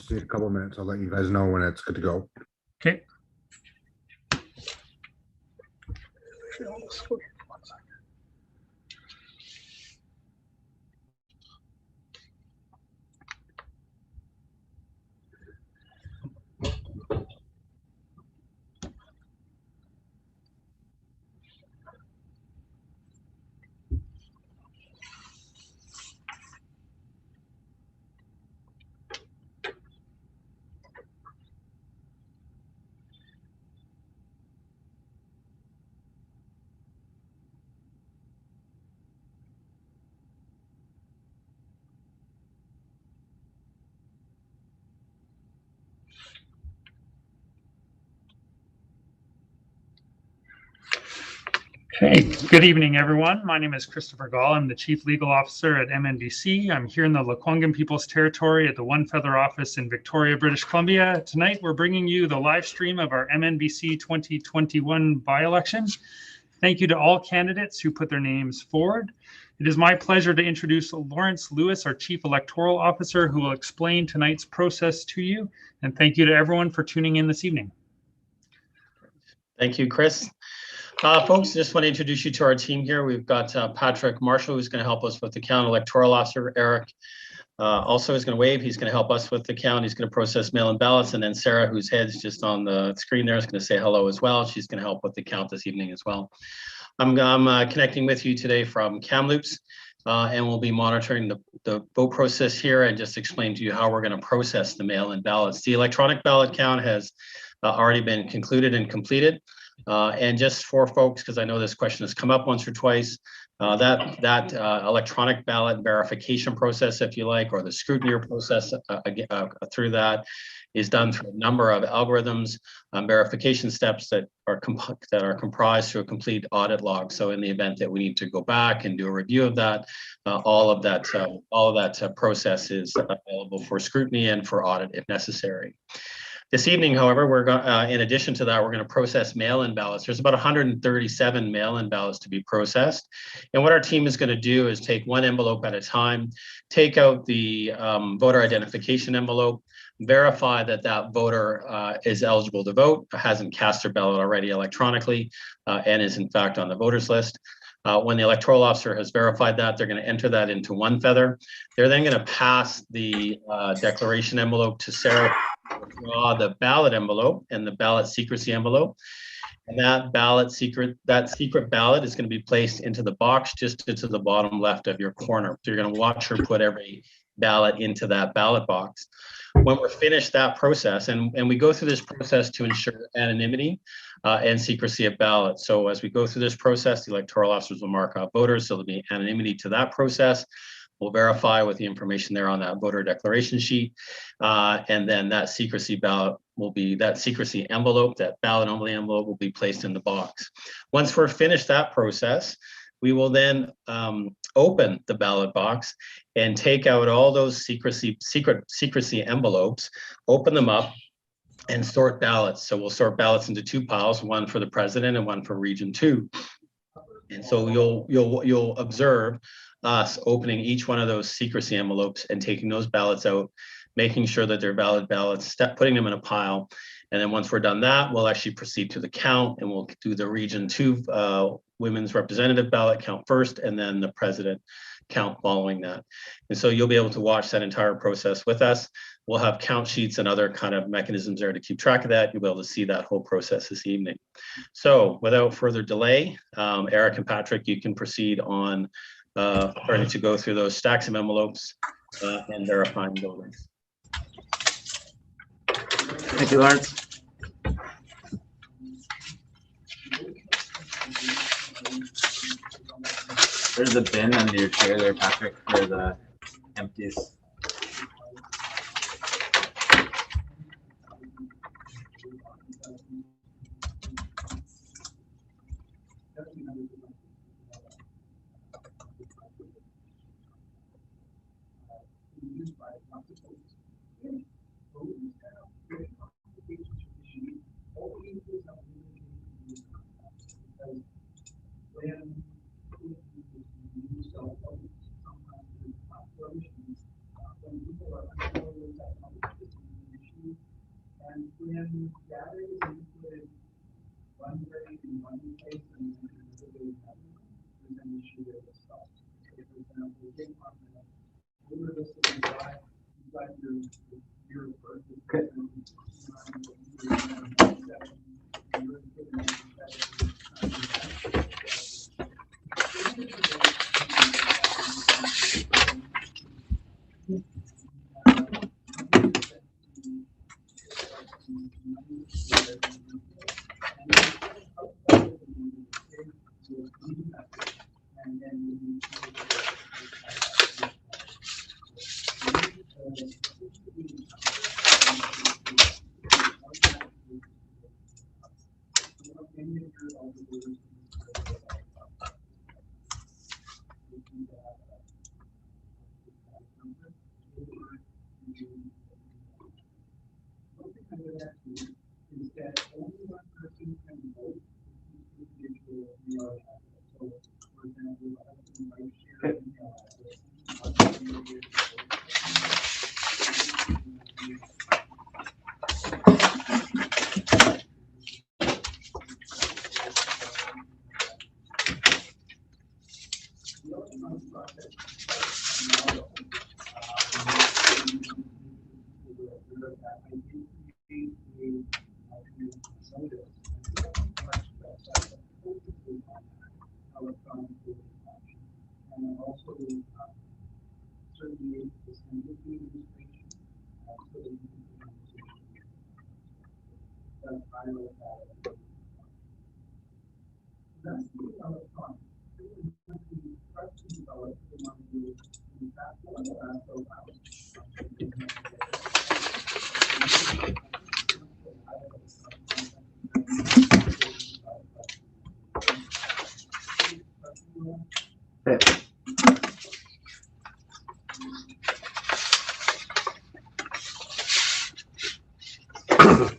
just need a couple minutes. I'll let you guys know when it's good to go. Okay. Okay, good evening, everyone. My name is Christopher Gall. I'm the Chief Legal Officer at MNBC. I'm here in the Lekwungen People's Territory at the One Feather office in Victoria, British Columbia. Tonight, we're bringing you the live stream of our MNBC 2021 by-election. Thank you to all candidates who put their names forward. It is my pleasure to introduce Lawrence Lewis, our Chief Electoral Officer, who will explain tonight's process to you. And thank you to everyone for tuning in this evening. Thank you, Chris. Folks, just want to introduce you to our team here. We've got Patrick Marshall, who's going to help us with the count. Electoral Officer Eric also is going to wave. He's going to help us with the count. He's going to process mail-in ballots. And then Sarah, whose head's just on the screen there, is going to say hello as well. She's going to help with the count this evening as well. I'm connecting with you today from Kamloops, and we'll be monitoring the vote process here and just explain to you how we're going to process the mail-in ballots. The electronic ballot count has already been concluded and completed. And just for folks, because I know this question has come up once or twice, that electronic ballot verification process, if you like, or the scrutiny process through that is done through a number of algorithms, verification steps that are comprised through a complete audit log. So in the event that we need to go back and do a review of that, all of that process is available for scrutiny and for audit if necessary. This evening, however, we're going in addition to that, we're going to process mail-in ballots. There's about 137 mail-in ballots to be processed. And what our team is going to do is take one envelope at a time, take out the voter identification envelope, verify that that voter is eligible to vote, hasn't cast their ballot already electronically, and is in fact on the voters list. When the electoral officer has verified that, they're going to enter that into One Feather. They're then going to pass the declaration envelope to Sarah, draw the ballot envelope and the ballot secrecy envelope. And that secret ballot is going to be placed into the box just to the bottom left of your corner. So you're going to watch her put every ballot into that ballot box. When we're finished that process, and we go through this process to ensure anonymity and secrecy of ballots. So as we go through this process, the electoral officers will mark out voters, so there'll be anonymity to that process. We'll verify with the information there on that voter declaration sheet. And then that secrecy ballot will be, that secrecy envelope, that ballot only envelope will be placed in the box. Once we're finished that process, we will then open the ballot box and take out all those secrecy envelopes, open them up, and sort ballots. So we'll sort ballots into two piles, one for the president and one for Region 2. And so you'll observe us opening each one of those secrecy envelopes and taking those ballots out, making sure that they're valid ballots, putting them in a pile. And then once we're done that, we'll actually proceed to the count, and we'll do the Region 2 women's representative ballot count first, and then the president count following that. And so you'll be able to watch that entire process with us. We'll have count sheets and other kind of mechanisms there to keep track of that. You'll be able to see that whole process this evening. So without further delay, Eric and Patrick, you can proceed on starting to go through those stacks of envelopes and verifying voters. Thank you, Lawrence. There's a bin under your chair there, Patrick, for the empties.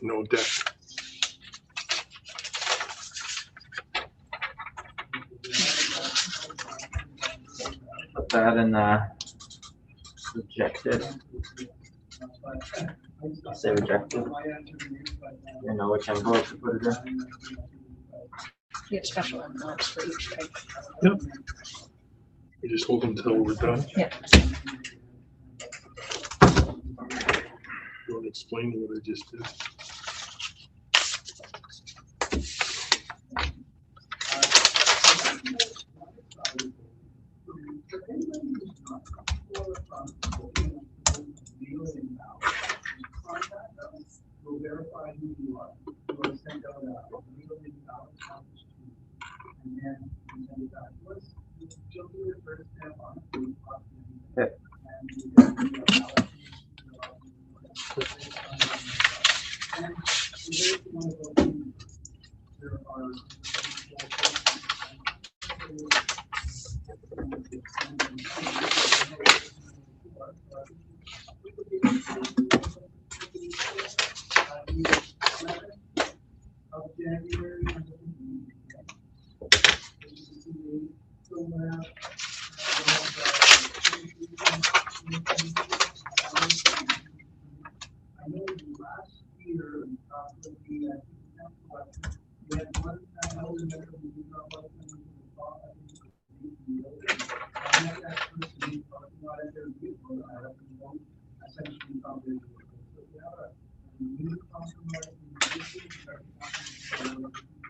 No debt. Put that in rejected. I'll say rejected. You know which envelope to put it in. We have special envelopes for each type. Yep. We just hold until we're done. Yeah. You want to explain what I just did?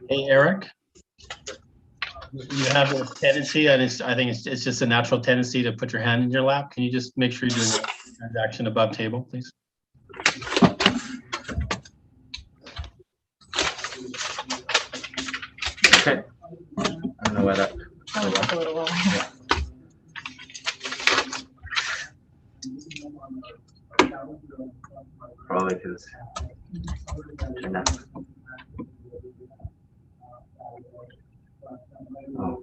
Hey, Eric. You have a tendency, and I think it's just a natural tendency to put your hand in your lap. Can you just make sure you're doing a transaction above table, please? Okay. I don't know why that. Probably took a little while. Probably because. Oh.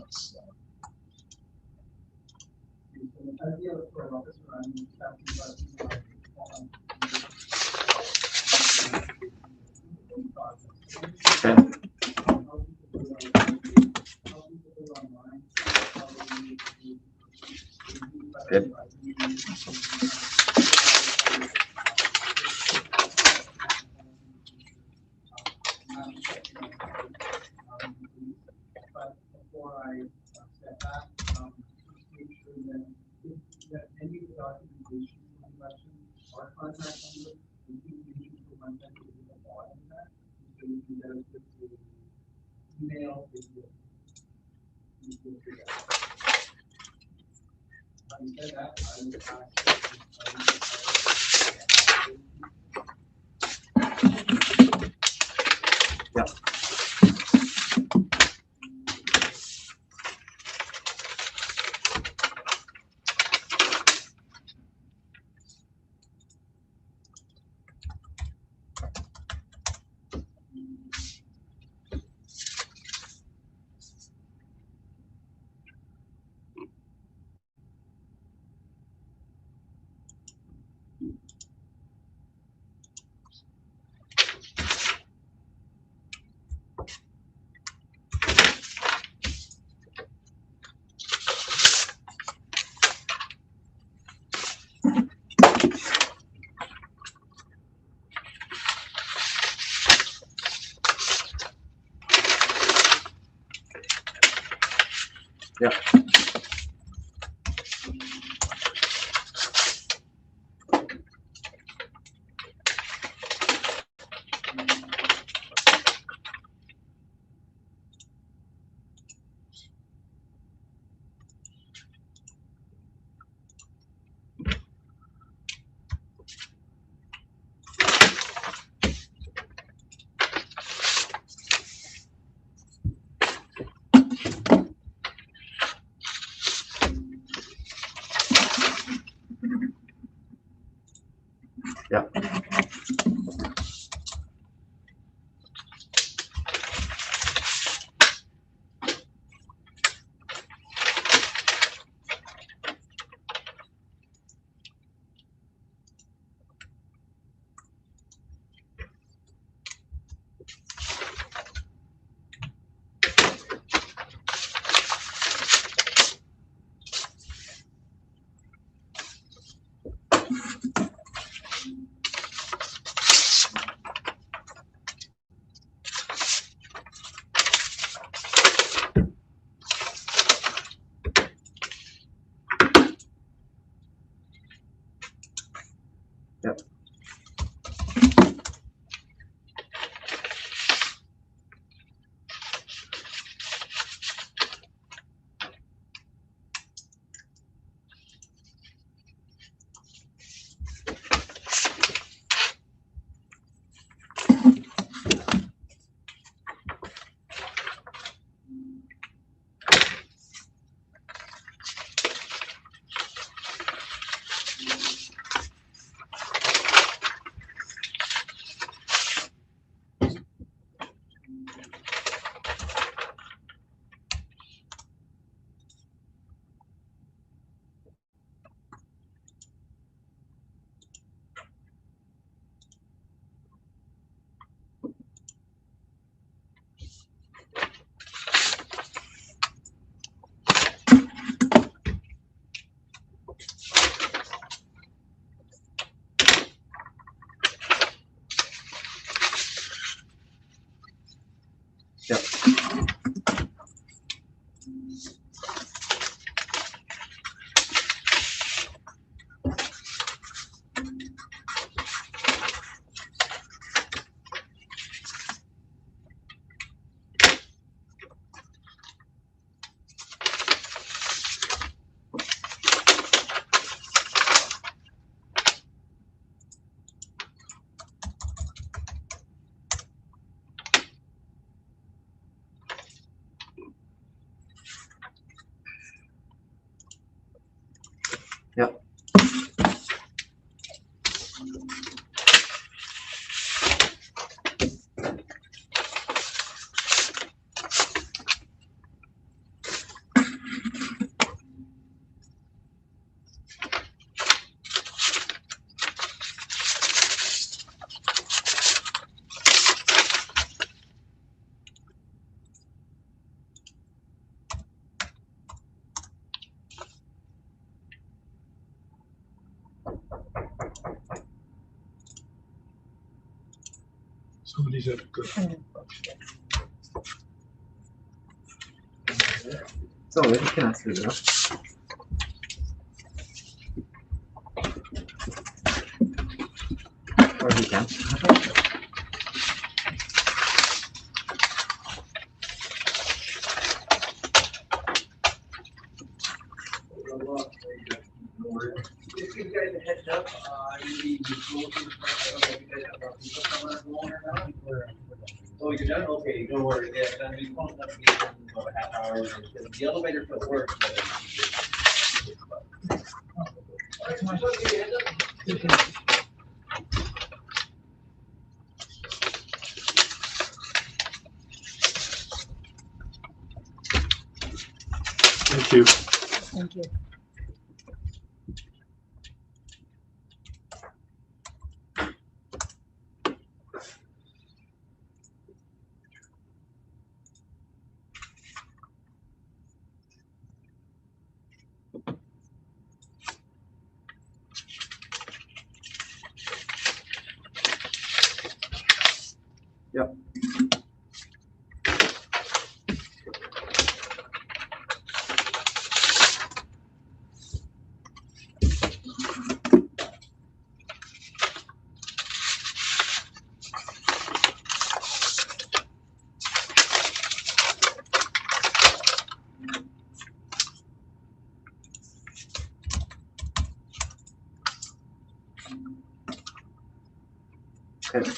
minutes. Okay. Good. Yeah. Yeah. Yeah. Yep. Yep. Somebody's at a good. So we can ask you though. Or he can. Just give you guys a heads up, you'll be closing, I don't know if you guys have our people coming up along or not. Oh, you're done? Okay, don't worry, yeah, then we close up in about a half hour, because the elevator still works, but. All right, so I just give you a heads up. Thank you. Thank you. Yep. Okay.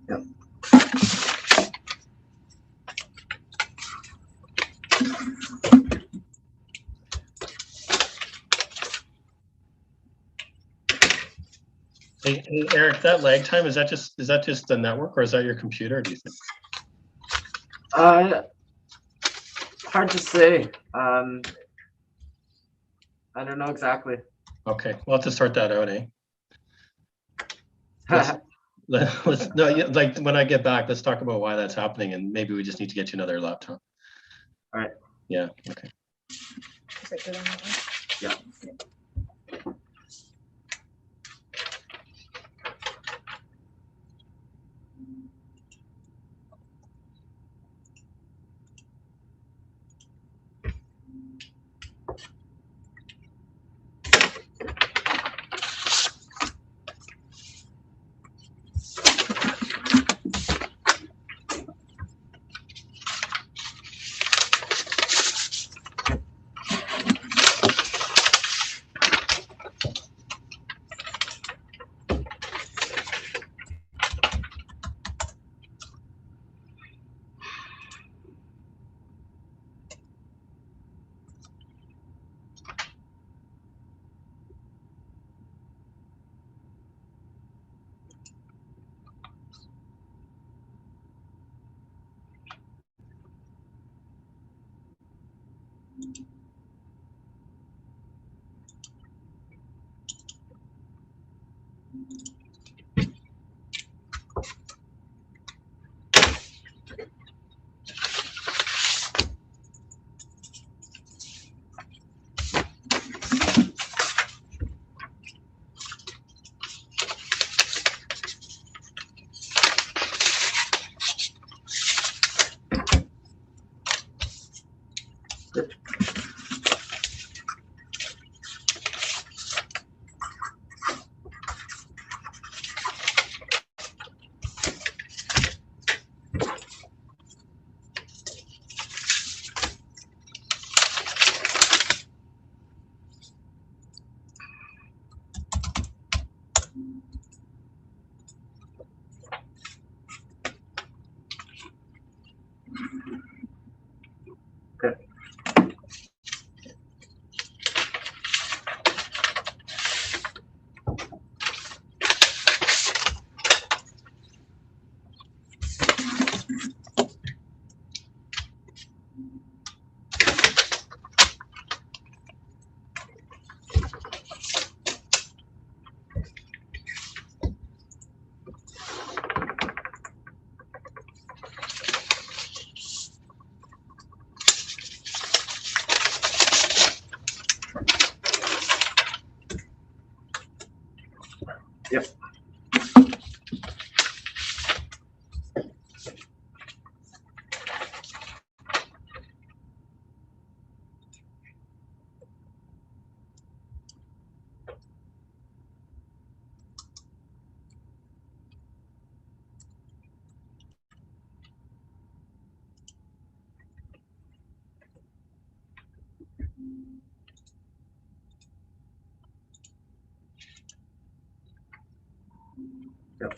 Yep. Hey, Eric, that lag time, is that just the network or is that your computer, do you think? Hard to say. I don't know exactly. Okay, we'll have to sort that out, eh? Let's no, like when I get back, let's talk about why that's happening and maybe we just need to get you another laptop. All right. Yeah, okay. Is it good on that one? Yeah. Yep. Yep. Yep.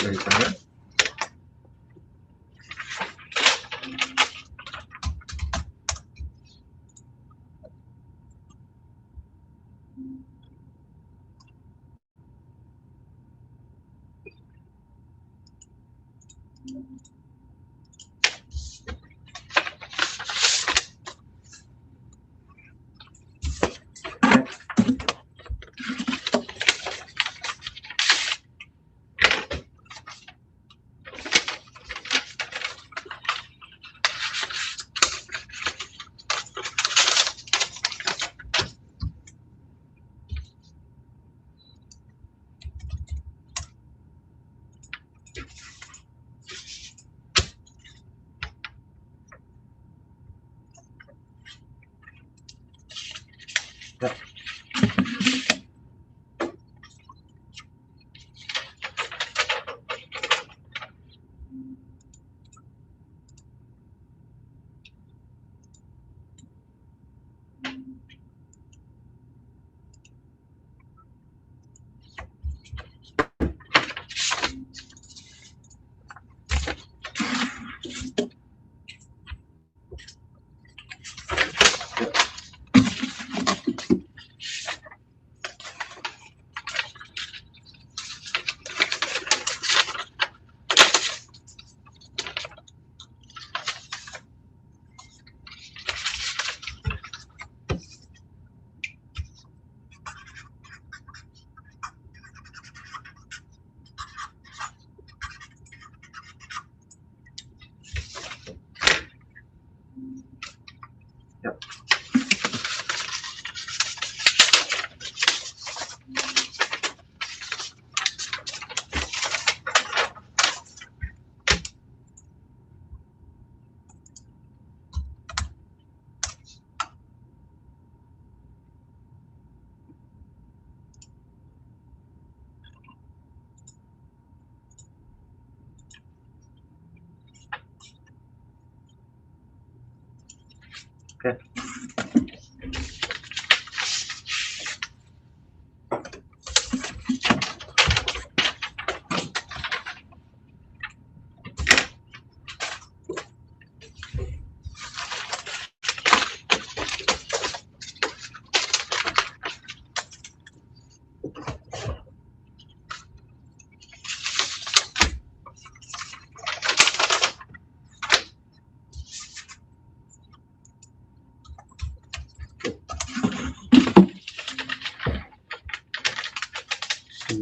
Ready for that? Yep. Yep. Okay.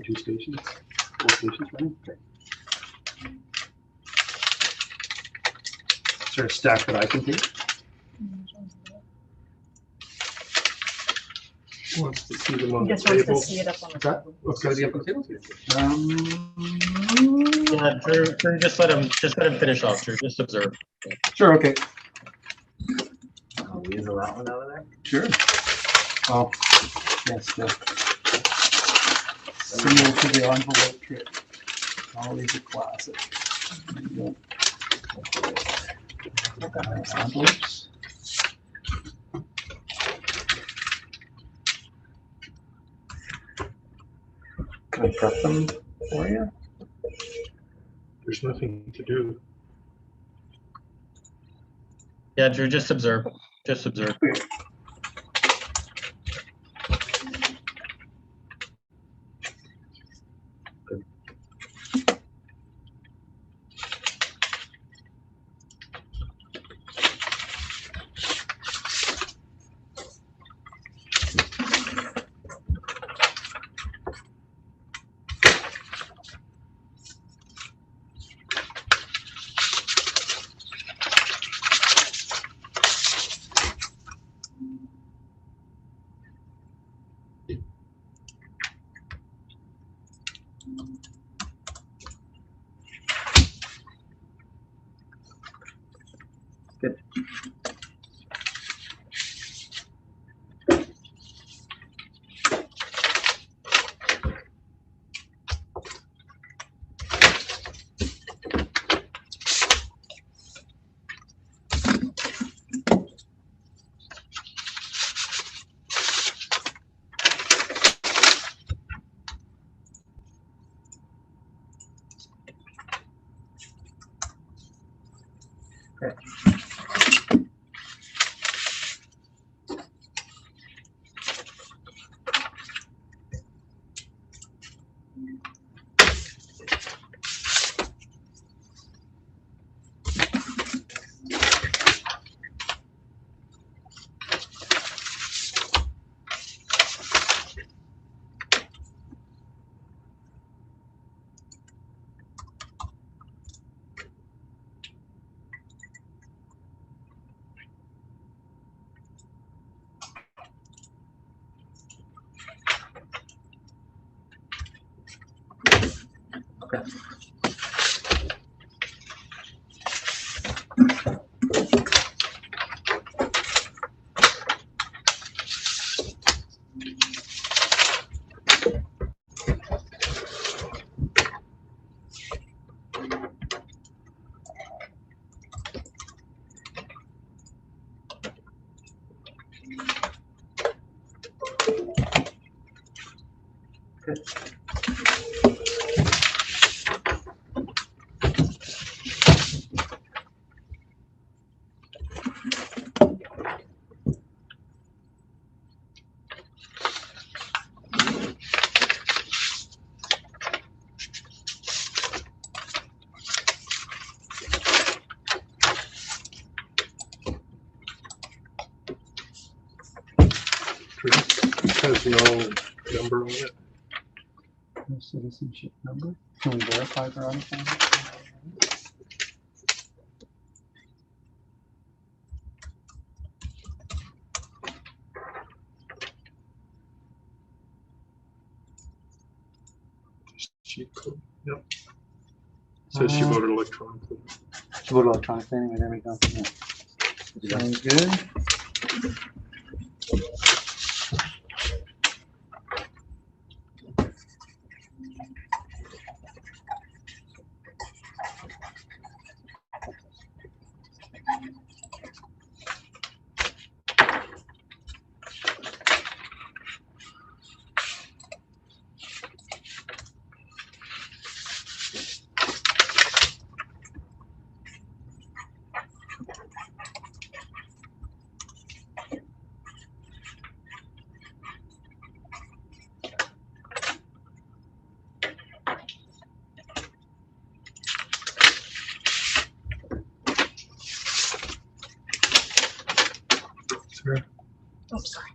Two stations, 4 stations, right? Okay. Is there a stack that I can take? Wants to see them on He the just wants to table. see it up on the Is that table. what's gotta be up on the table? Yeah, Drew, just let him finish off, Drew, just observe. Sure, okay, I'll weasel that one out of there. sure. Oh, yes, similar to the envelope trick. Always a classic. Yeah. Envelopes. Can I prep them for you? There's nothing to do. Yeah, Drew, just observe, just observe. Good. Okay. Okay. Good. Has no number on it. No citizenship number. Can we verify they're on the phone? cheat code. Yep. Says she voted electronically. She voted electronically anyway. There we go. Yeah. Sounds good. Sure. Oh, sorry.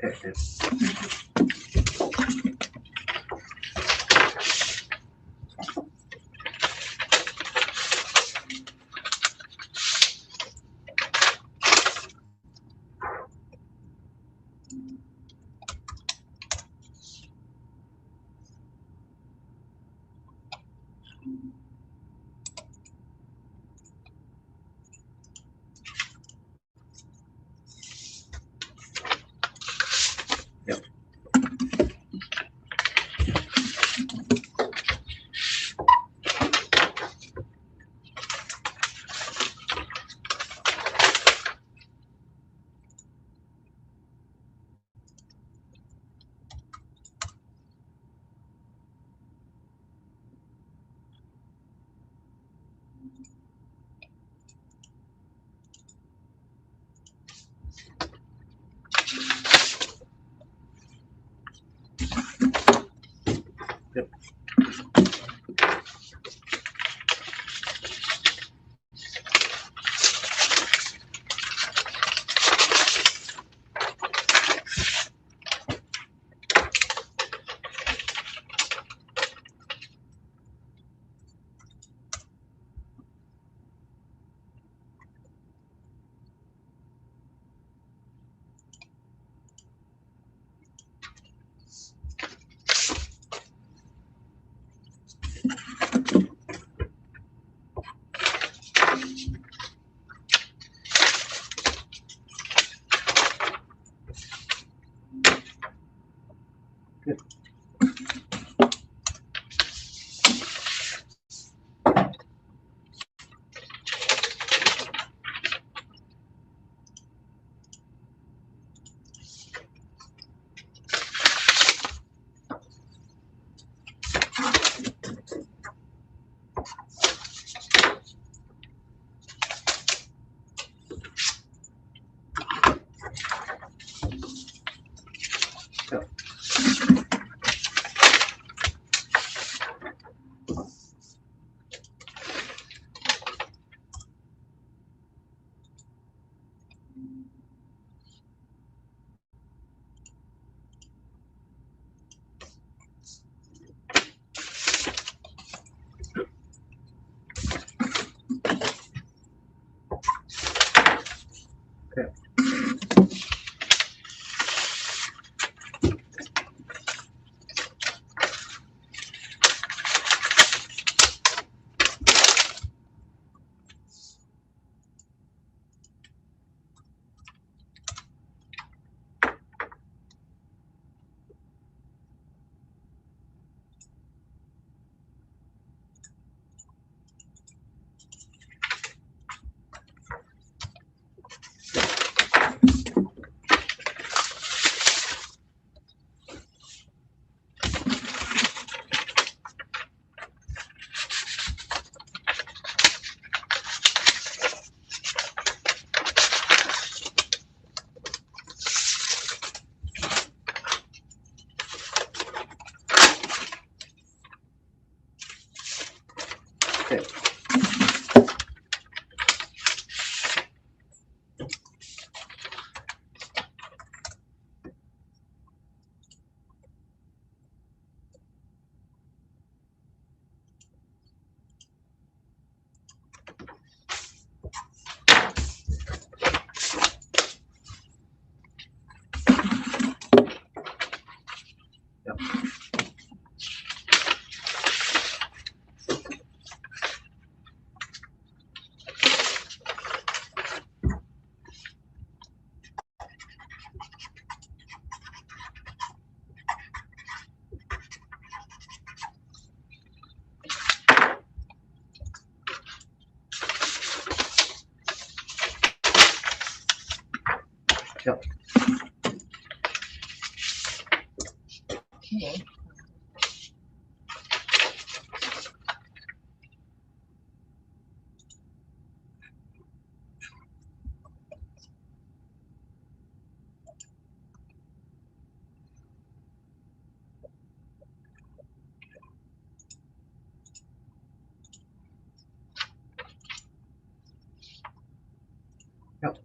Okay. Yep. Okay. Yep. Yep. Okay. Yep.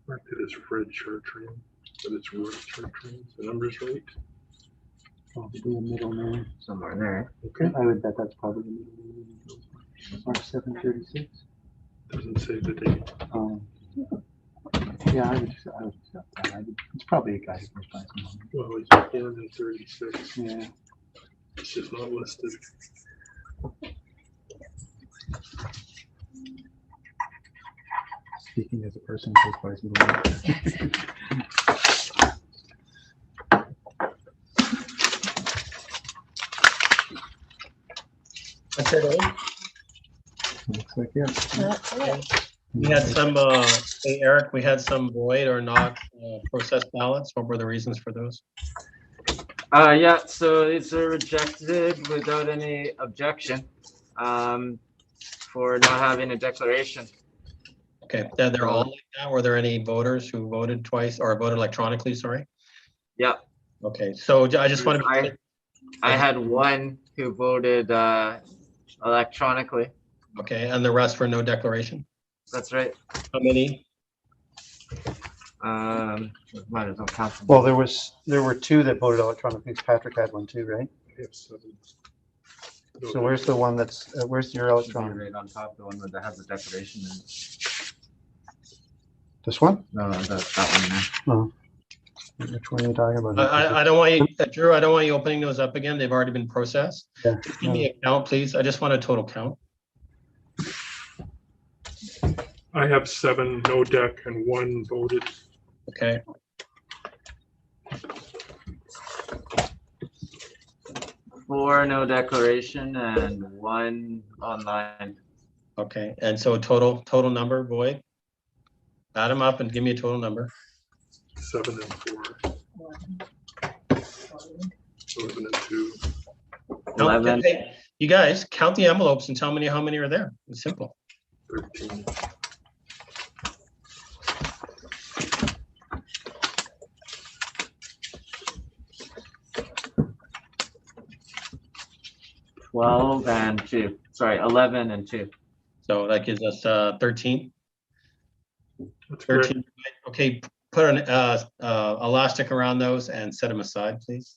Mark it as Fred Chartrain, but it's Roy Chartrain. The number's right. Probably a middle name. Somewhere there. Okay. I would bet that's probably the middle name. Mark 736. Doesn't say the date. Yeah, I would accept that. It's probably a guy who goes by some money. Well, he's born in 36. Yeah. It's just not listed. Speaking as a person who goes by some money. That's it, eh? Looks like it. That's it. We had some, hey, Eric, we had some void or not processed ballots. What were the reasons for those? Yeah, so these are rejected without any objection for not having a declaration. Okay, they're all like that. Were there any voters who voted twice or voted electronically, sorry? Yeah. Okay, so I just want to. I had one who voted electronically. Okay, and the rest were no declaration? That's right. How many? Might as well count them. Well, there were two that voted electronically. Patrick had one too, right? I have 7. So where's the one that's where's your electronic? Right on top, the one that has the declaration in it. This one? No, that one there. Which one are you talking about? I don't want you, Drew, I don't want you opening those up again. They've already been processed. Yeah. Give me a count, please. I just want a total count. I have 7 no deck and 1 voted. Okay, 4 no declaration and 1 online. okay. And so total number, void? Add them up and give me a total number. 7 and 4. 11 and 2. 11. Hey, you guys, count the envelopes and tell me how many are there. It's simple. 13. 12 and 2. Sorry, 11 and 2. So that gives us 13. That's correct. 13. Okay, put an elastic around those and set them aside, please.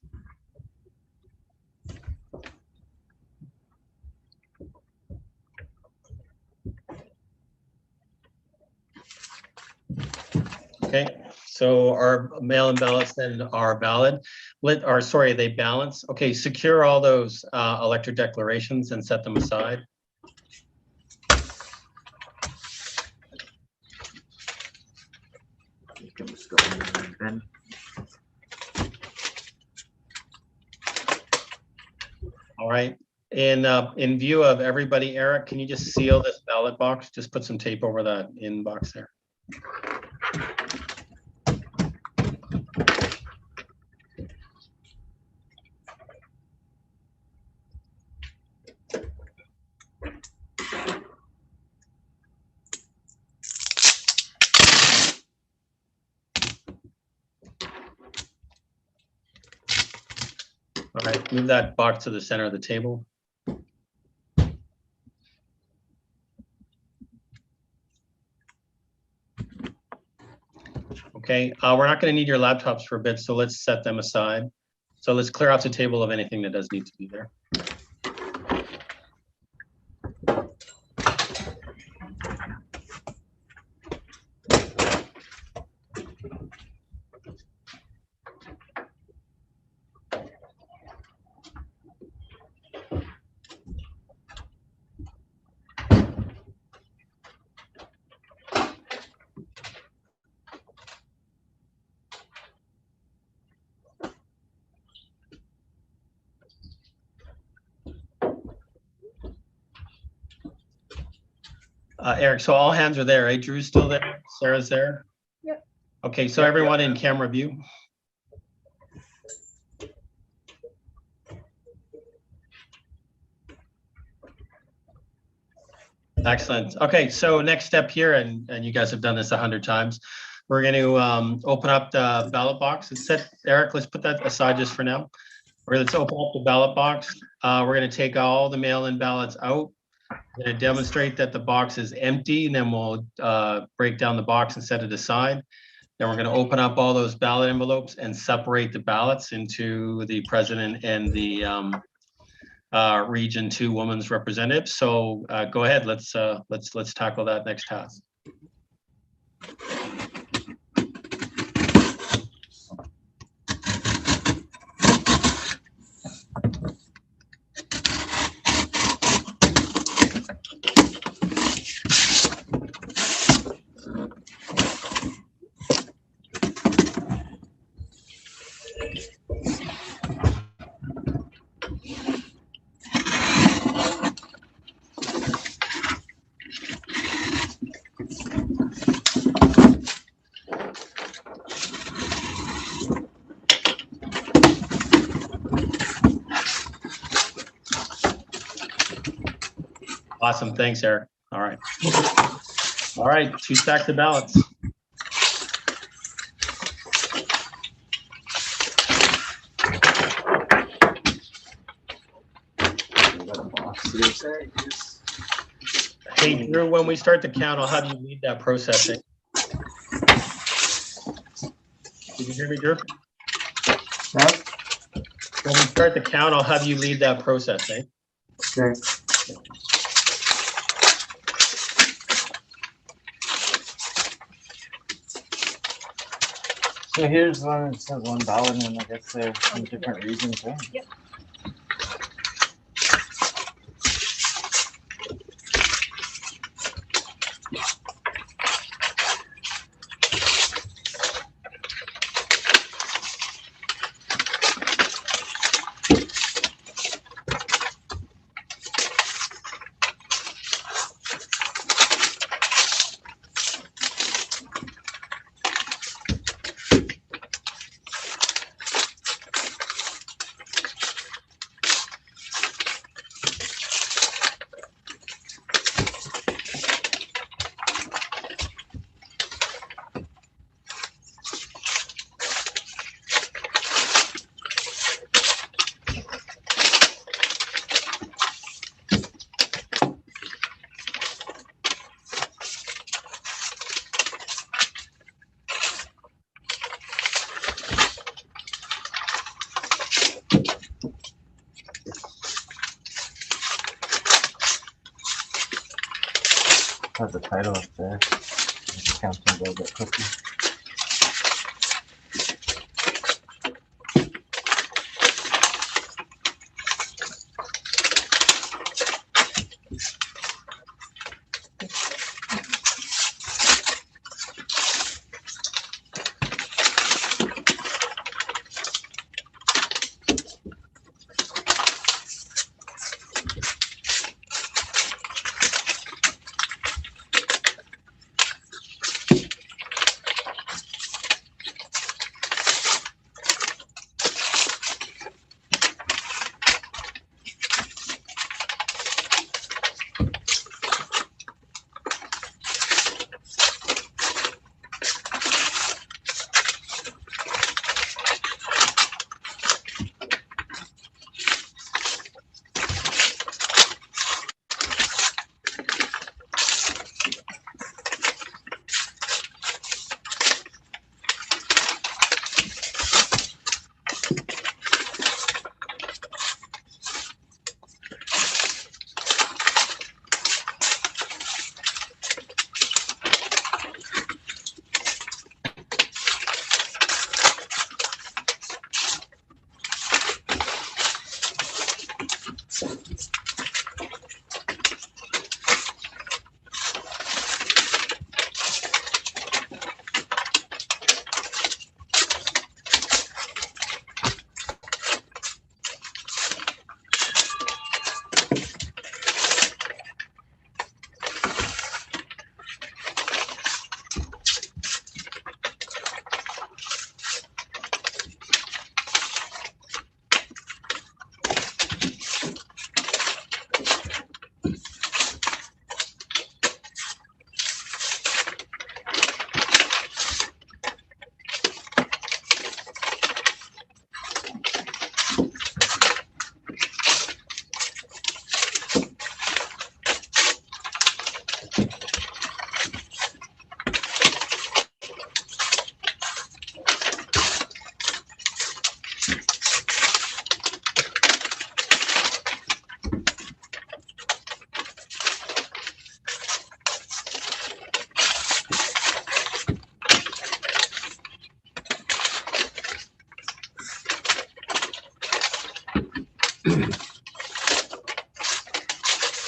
Okay, so our mail-in ballots then are valid. They balance. Okay, secure all those elector declarations and set them aside. You can just go in. All right. In view of everybody, Eric, can you just seal this ballot box? Just put some tape over that inbox there. All right, move that box to the center of the table. Okay, we're not going to need your laptops for a bit, so let's set them aside. So let's clear off the table of anything that does need to be there. Eric, so all hands are there, right? Drew's still there, Sarah's there? Yep. Okay, so everyone in camera view. Excellent. Okay, so next step here, and you guys have done this 100 times. We're going to open up the ballot box. Eric, let's put that aside just for now. Let's open up the ballot box. We're going to take all the mail-in ballots out. We're going to demonstrate that the box is empty, and then we'll break down the box and set it aside. Then we're going to open up all those ballot envelopes and separate the ballots into the president and the Region 2 women's representative. So go ahead. Let's tackle that next task. Awesome. Thanks, Eric. All right. All right. 2 stacks of ballots. Hey, Drew, when we start the count, I'll have you lead that processing. Did you hear me, Drew? Yeah. When we start the count, I'll have you lead that processing. Okay. So here's one, it says one ballot, and I guess there are some different reasons, right? Yep. Has the title up there. Counting a little bit quickly.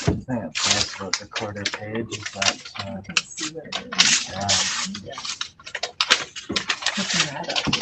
I think it's nice about the quarter page is that You can see where it is. yeah, Yeah. Looking that up.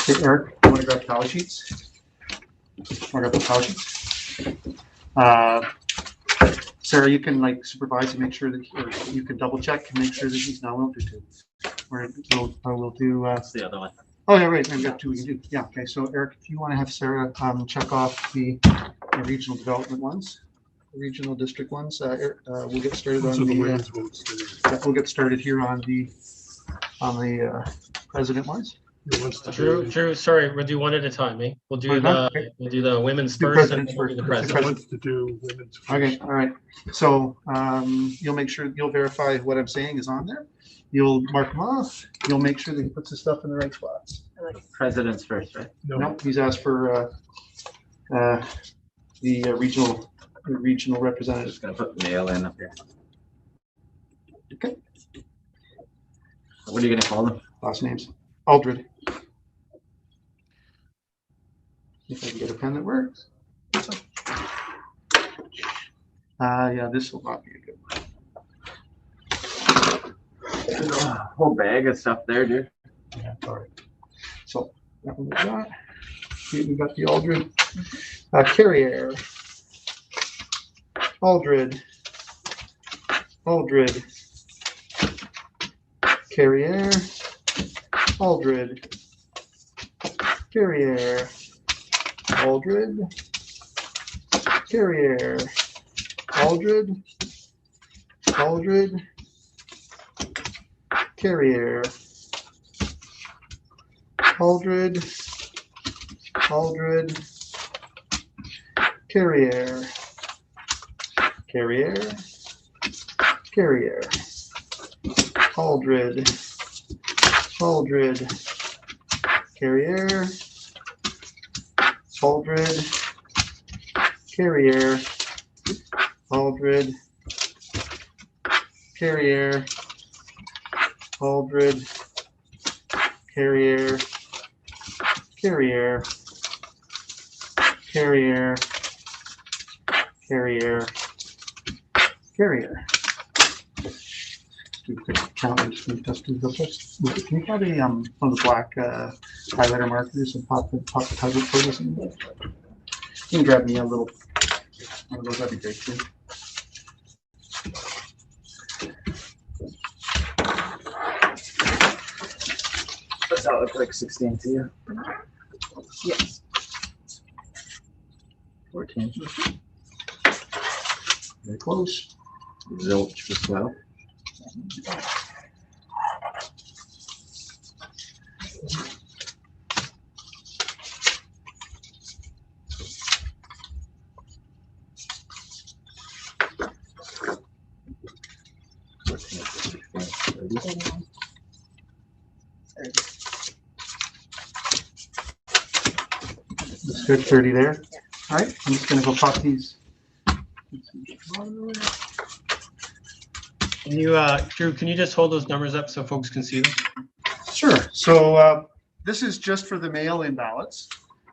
Okay, Eric, you want to grab tally sheets? Want to grab the tally sheets? Sarah, you can like supervise and make sure that, or you can double check and make sure that he's not willing to. Or we'll do. That's the other one. Oh, yeah, right. We've got two we can do. Yeah, okay. So Eric, if you want to have Sarah check off the regional development ones, regional district ones, we'll get started on we'll get started here on the president ones. Drew, sorry, we'll do one at a time, eh? We'll do the women's Do first and presidents then we'll do the first. president. To do women's. Okay, all right. So you'll make sure, you'll verify what I'm saying is on there. You'll mark them off. You'll make sure that he puts his stuff in the right spots. Presidents first, right? No, he's asked for the regional representative. Just gonna put mail in up here. Okay. What are you gonna call them? Last names. Aldred. If I can get a pen that works. Yeah, this will not be a good one. Whole bag of stuff there, dude. Yeah, all right. So that one we got. We got the Aldred. Carrier. Aldred. Aldred. Carrier. Aldred. Carrier. Aldred. Carrier. Aldred. Aldred. Carrier. Aldred. Aldred. Carrier. Carrier. Carrier. Aldred. Aldred. Carrier. Aldred. Carrier. Aldred. Carrier. Aldred. Carrier. Carrier. Carrier. Carrier. Carrier. Do a quick count and just test the first. Can you have a one of the black highlighter markers and pop the title photos in? You can grab me a little one of those, that'd be great too. Does that look like 16 to you? Yes. 14. Very close. Zilch as well. That's good, 30 there. All right, I'm just gonna go pop these. Can you, Drew, can you just hold those numbers up so folks can see them? Sure. So this is just for the mail-in ballots.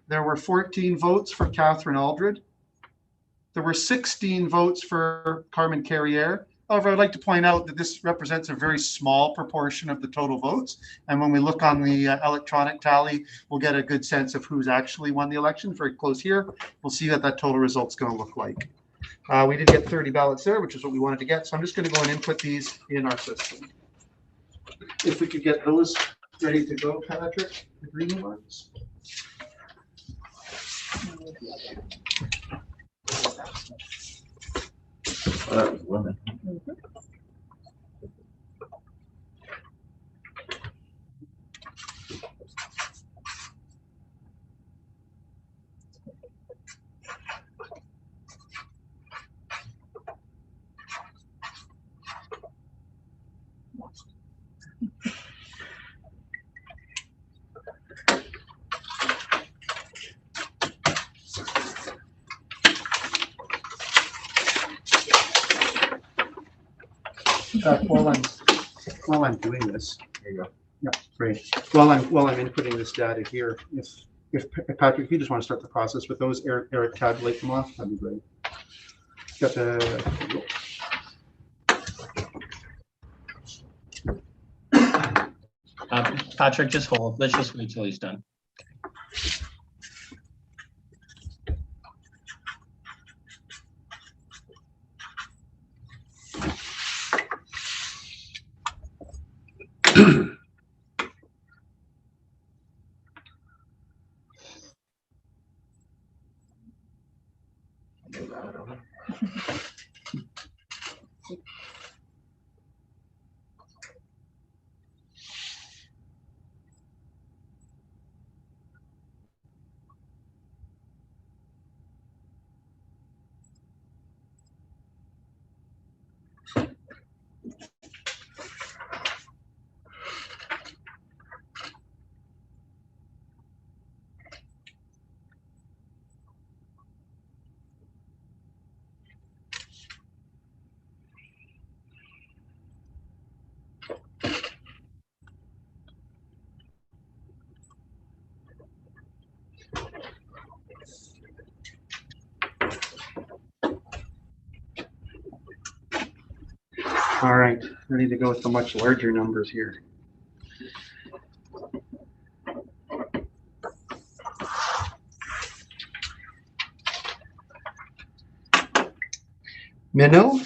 There were 14 votes for Catherine Aldred. There were 16 votes for Carmen Carrier. However, I'd like to point out that this represents a very small proportion of the total votes. And when we look on the electronic tally, we'll get a good sense of who's actually won the election. Very close here. We'll see what that total result's going to look like. We did get 30 ballots there, which is what we wanted to get. So I'm just going to go and input these in our system. If we could get those ready to go, Patrick, the green ones. Oh, that was women. While I'm doing this, There you go. yeah, great. While I'm inputting this data here, if Patrick, if you just want to start the process with those, Eric tabulate them off, that'd be great. Got the. Patrick, just hold. Let's just wait till he's done. I don't know. All right, ready to go with the much larger numbers here. Minnow,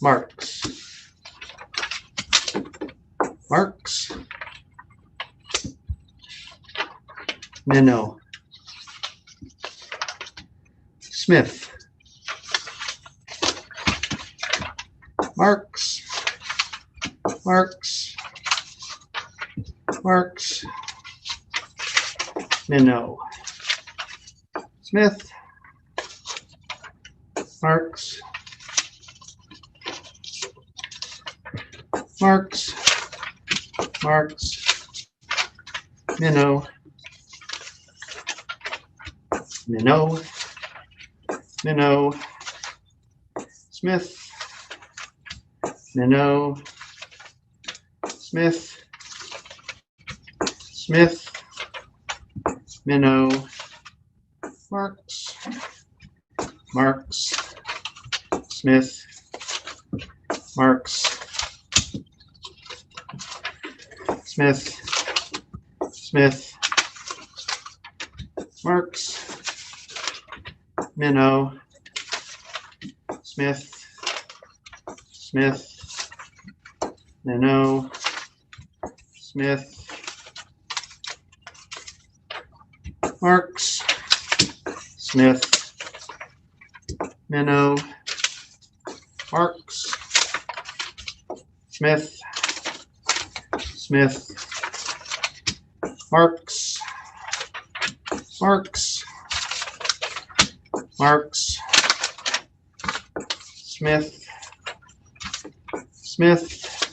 Marks, Marks, Minnow, Smith, Marks, Marks, Marks, Minnow, Smith, Marks, Marks, Marks, Minnow, Minnow, Minnow, Smith, Minnow, Smith, Smith, Minnow, Marks, Marks, Smith, Marks, Smith, Smith, Marks, Minnow, Smith, Smith, Minnow, Smith, Marks, Smith, Minnow, Marks, Smith, Smith, Marks, Marks, Marks, Smith, Smith,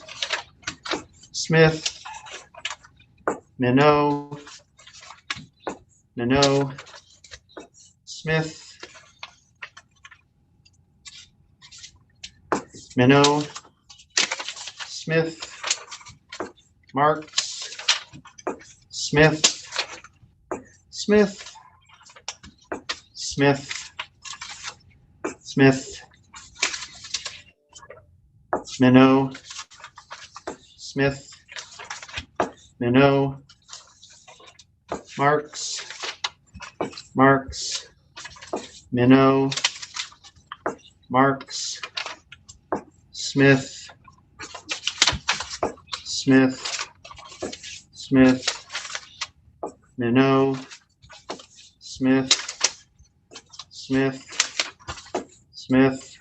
Smith, Minnow, Minnow, Smith, Minnow, Smith, Marks, Smith, Smith, Smith, Smith, Minnow, Smith, Minnow, Marks, Marks, Minnow, Marks, Smith, Smith, Smith, Minnow, Smith, Smith, Smith,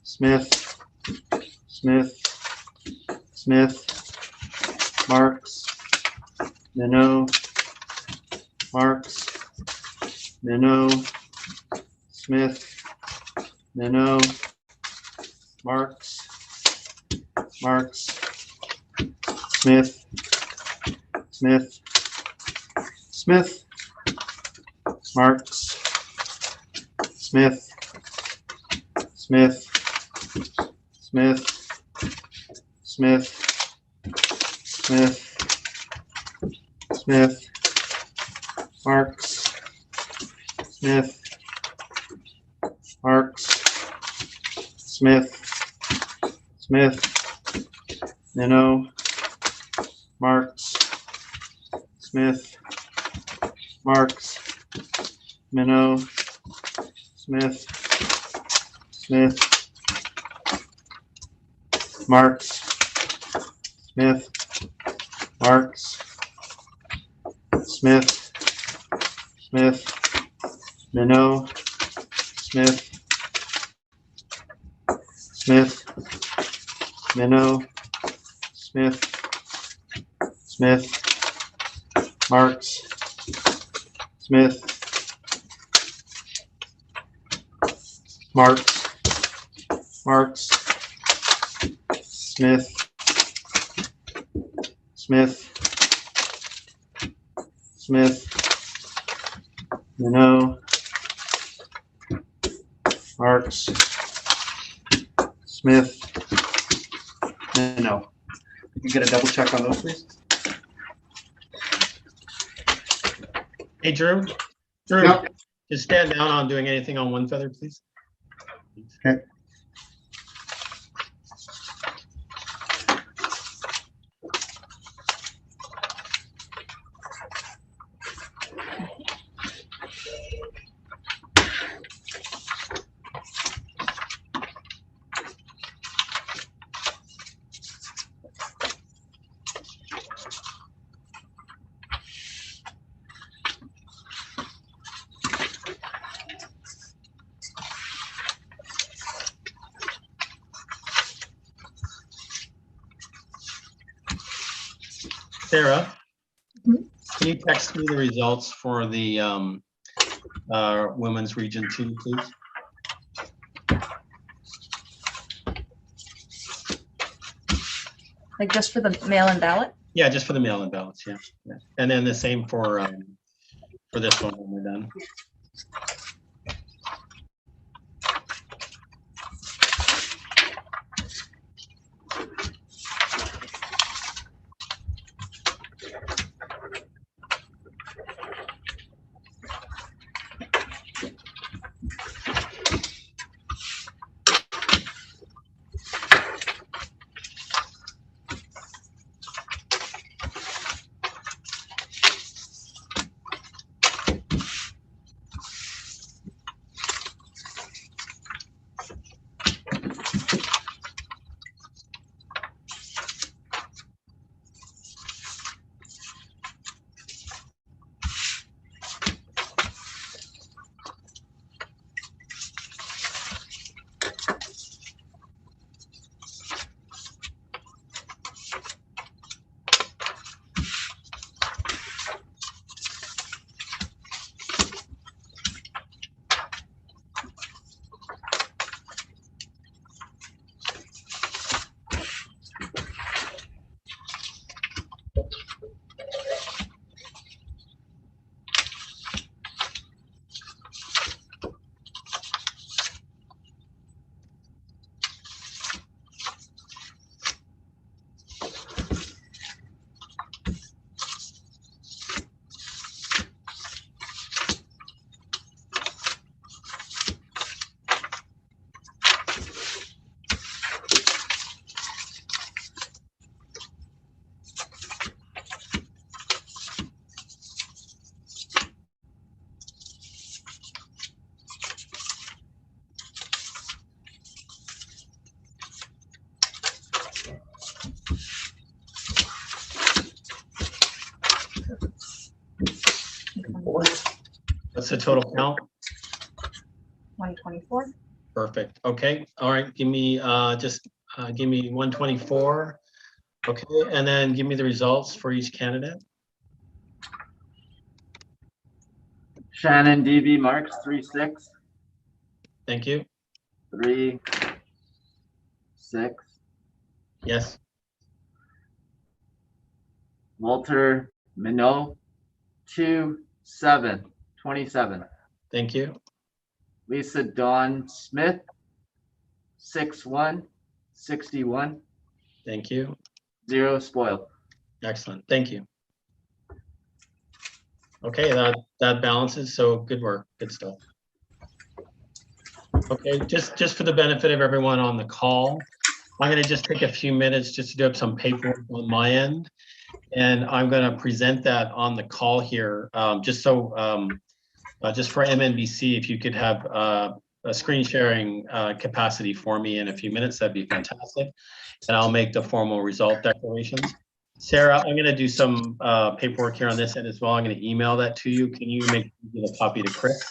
Smith, Smith, Smith, Marks, Minnow, Marks, Minnow, Smith, Minnow, Marks, Marks, Smith, Smith, Smith, Marks, Smith, Smith, Smith, Smith, Smith, Smith, Marks, Smith, Marks, Smith, Smith, Minnow, Marks, Smith, Marks, Minnow, Smith, Smith, Marks, Smith, Marks, Smith, Smith, Minot, Smith, Smith, Minot, Smith, Smith, Marks, Smith, Marks, Marks, Smith, Smith, Smith, Minot, Marks, Smith, Minot. You get a double check on those, please? Hey, Drew. Drew, Yeah. just stand down on doing anything on One Feather, please. Okay. Sarah, Mhm. can you text me the results for the Women's Region 2, please? Like just for the mail-in ballot? Yeah, just for the mail-in ballots, yeah. Yeah. And then the same for this one when we're done. What's the total count? 124. Perfect. Okay. All right. Give me give me 124. Okay. And then give me the results for each candidate. Shannon DB Marks 3-6, Thank you. 3-6, Yes. Walter Minot 2-7, 27. Thank you. Lisa Dawn Smith 6-1, 61, Thank you. 0 spoiled. Excellent. Thank you. Okay, that balances. So good work. Good stuff. Okay, just for the benefit of everyone on the call, I'm going to just take a few minutes just to do up some paperwork on my end, and I'm going to present that on the call here. Just for MNBC, if you could have a screen sharing capacity for me in a few minutes, that'd be fantastic. And I'll make the formal result declarations. Sarah, I'm gonna do some paperwork here on this end as well. I'm gonna email that to you. Can you give a copy to Chris?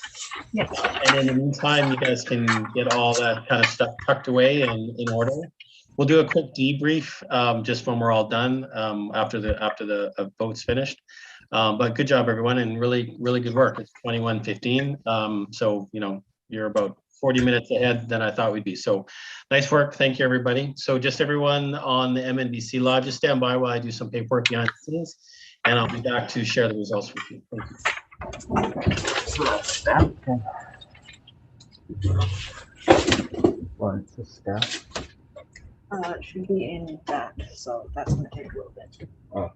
Yes. And in the meantime, you guys can get all that kind of stuff tucked away and in order. We'll do a quick debrief just when we're all done after the vote's finished. But good job, everyone, and really good work. It's 21:15. So you're about 40 minutes ahead than I thought we'd be. So nice work. Thank you, everybody. So just everyone on the MNBC Live, just stand by while I do some paperwork behind the scenes, and I'll be back to share the results with you. Thank you. What's the step? It should be in that, so that's gonna take a little bit. Oh.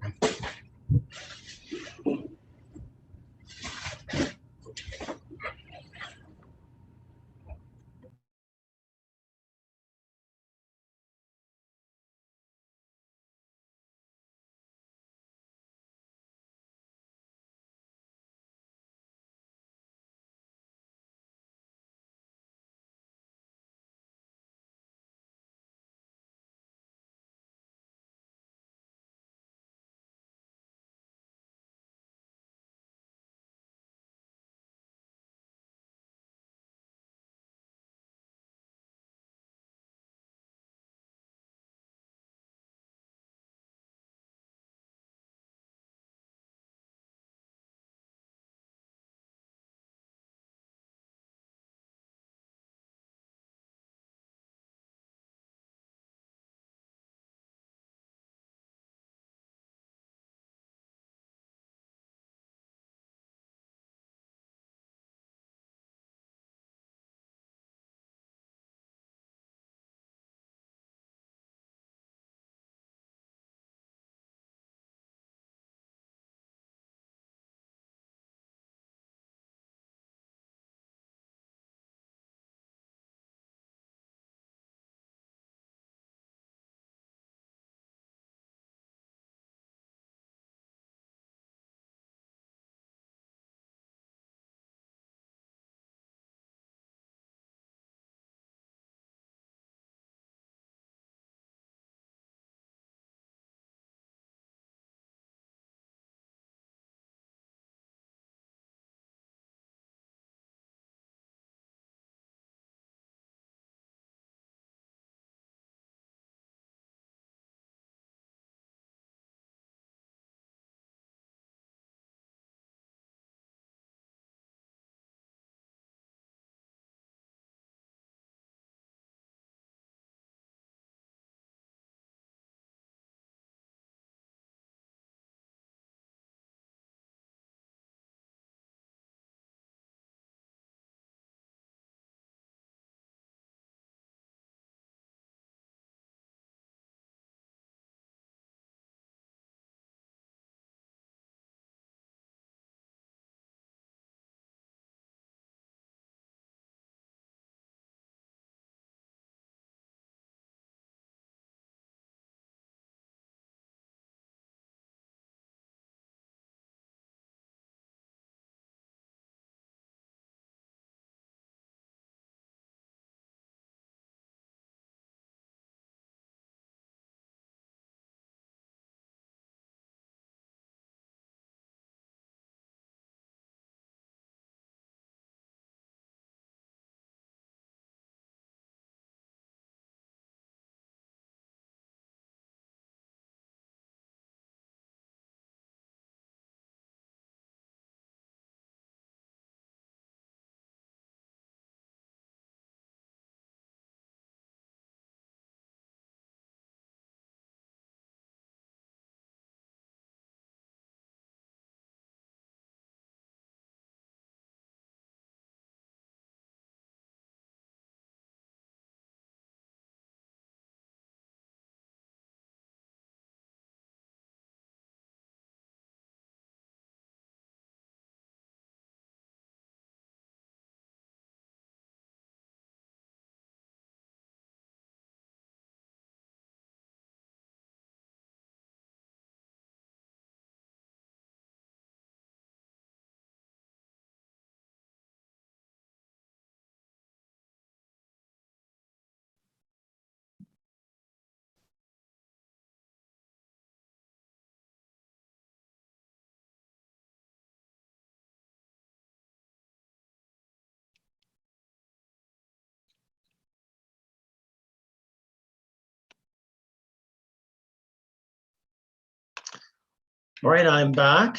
All right, I'm back.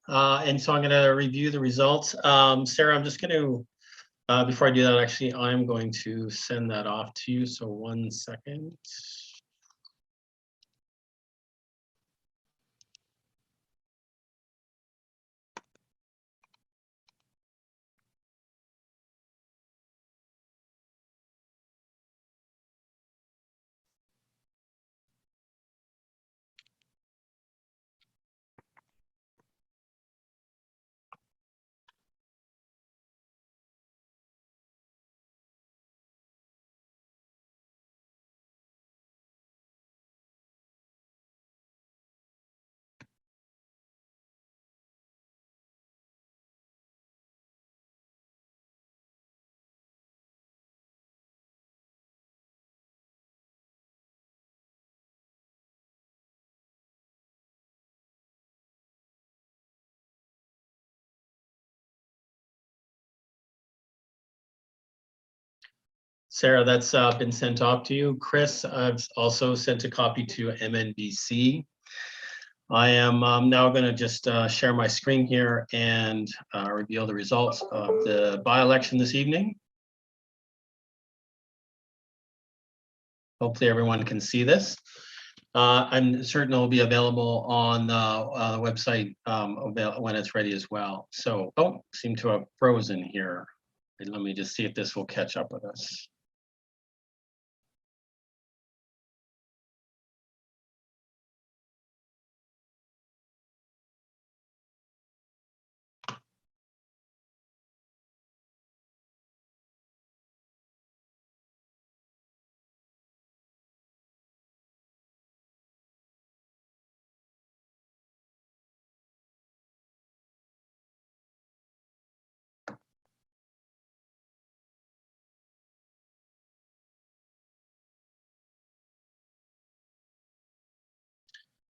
And so I'm going to review the results. Sarah, I'm just going to, before I do that, actually, I'm going to send that off to you. So 1 second. Sarah, that's been sent off to you. Chris, I've also sent a copy to MNBC. I am now going to just share my screen here and reveal the results of the by-election this evening. Hopefully everyone can see this. I'm certain it'll be available on the website when it's ready as well. So, oh, seem to have frozen here. And let me just see if this will catch up with us.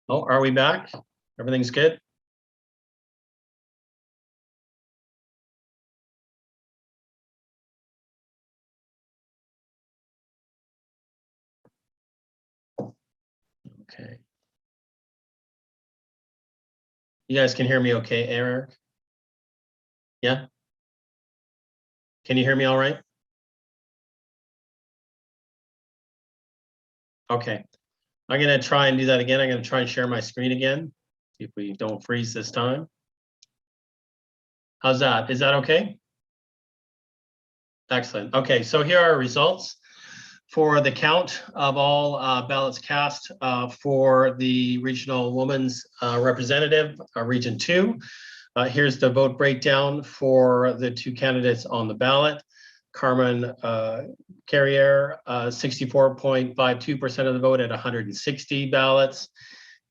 Oh, are we back? Everything's good? Okay. You guys can hear me okay, Eric? Yeah? Can you hear me all right? Okay. I'm going to try and do that again. I'm going to try and share my screen again. See if we don't freeze this time. How's that? Is that okay? Excellent. Okay, so here are our results for the count of all ballots cast for the regional women's representative, Region 2. Here's the vote breakdown for the two candidates on the ballot. Carmen Carrier, 64.52% of the vote at 160 ballots.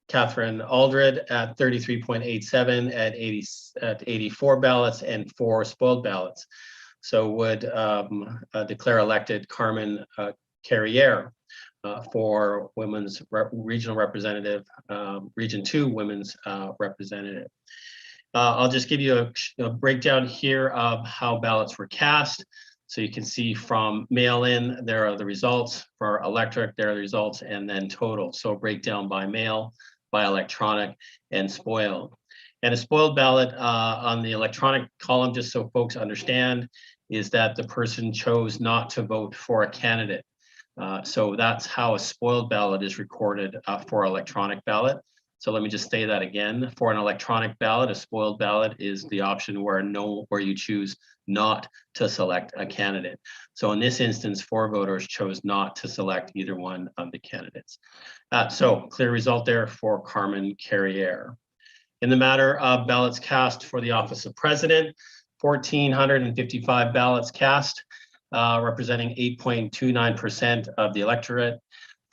Catherine Aldred at 33.87 at 84 ballots and 4 spoiled ballots. So would declare elected Carmen Carrier for women's regional representative, Region 2 women's representative. I'll just give you a breakdown here of how ballots were cast. So you can see from mail-in, there are the results. For electric, there are the results, and then total. So breakdown by mail, by electronic, and spoiled. And a spoiled ballot on the electronic column, just so folks understand, is that the person chose not to vote for a candidate. So that's how a spoiled ballot is recorded for electronic ballot. So let me just say that again. For an electronic ballot, a spoiled ballot is the option where you choose not to select a candidate. So in this instance, 4 voters chose not to select either one of the candidates. So clear result there for Carmen Carrier. In the matter of ballots cast for the office of president, 1,455 ballots cast, representing 8.29% of the electorate.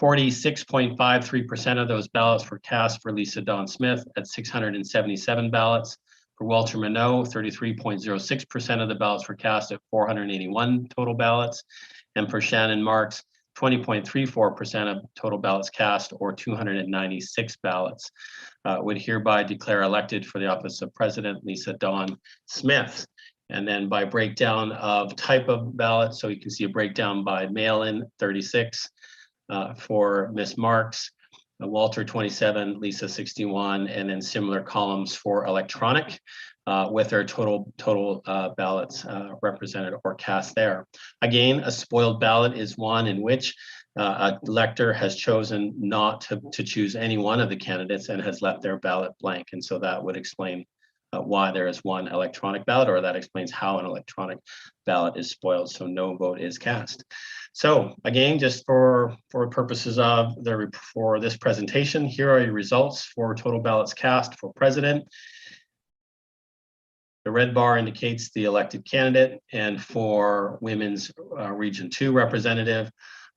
46.53% of those ballots were cast for Lisa Dawn Smith at 677 ballots. For Walter Minot, 33.06% of the ballots were cast at 481 total ballots. And for Shannon Marks, 20.34% of total ballots cast, or 296 ballots, would hereby declare elected for the office of president Lisa Dawn Smith. And then by breakdown of type of ballot, so you can see a breakdown by mail-in, 36 for Ms. Marks, Walter 27, Lisa 61, and then similar columns for electronic with their total ballots represented or cast there. Again, a spoiled ballot is one in which an elector has chosen not to choose any one of the candidates and has left their ballot blank. And so that would explain why there is one electronic ballot, or that explains how an electronic ballot is spoiled, so no vote is cast. So again, just for purposes of for this presentation, here are your results for total ballots cast for president. The red bar indicates the elected candidate, and for Women's Region 2 representative,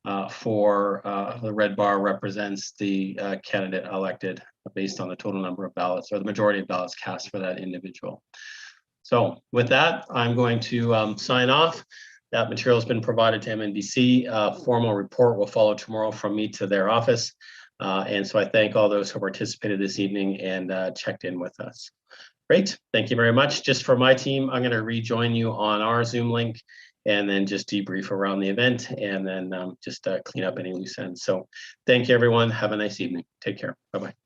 the red bar represents the candidate elected based on the total number of ballots, or the majority of ballots cast for that individual. So with that, I'm going to sign off. That material has been provided to MNBC. A formal report will follow tomorrow from me to their office. And so I thank all those who participated this evening and checked in with us. Great, thank you very much. Just for my team, I'm going to rejoin you on our Zoom link and then just debrief around the event, and then just clean up any loose ends. So thank you, everyone. Have a nice evening. Take care. Bye-bye.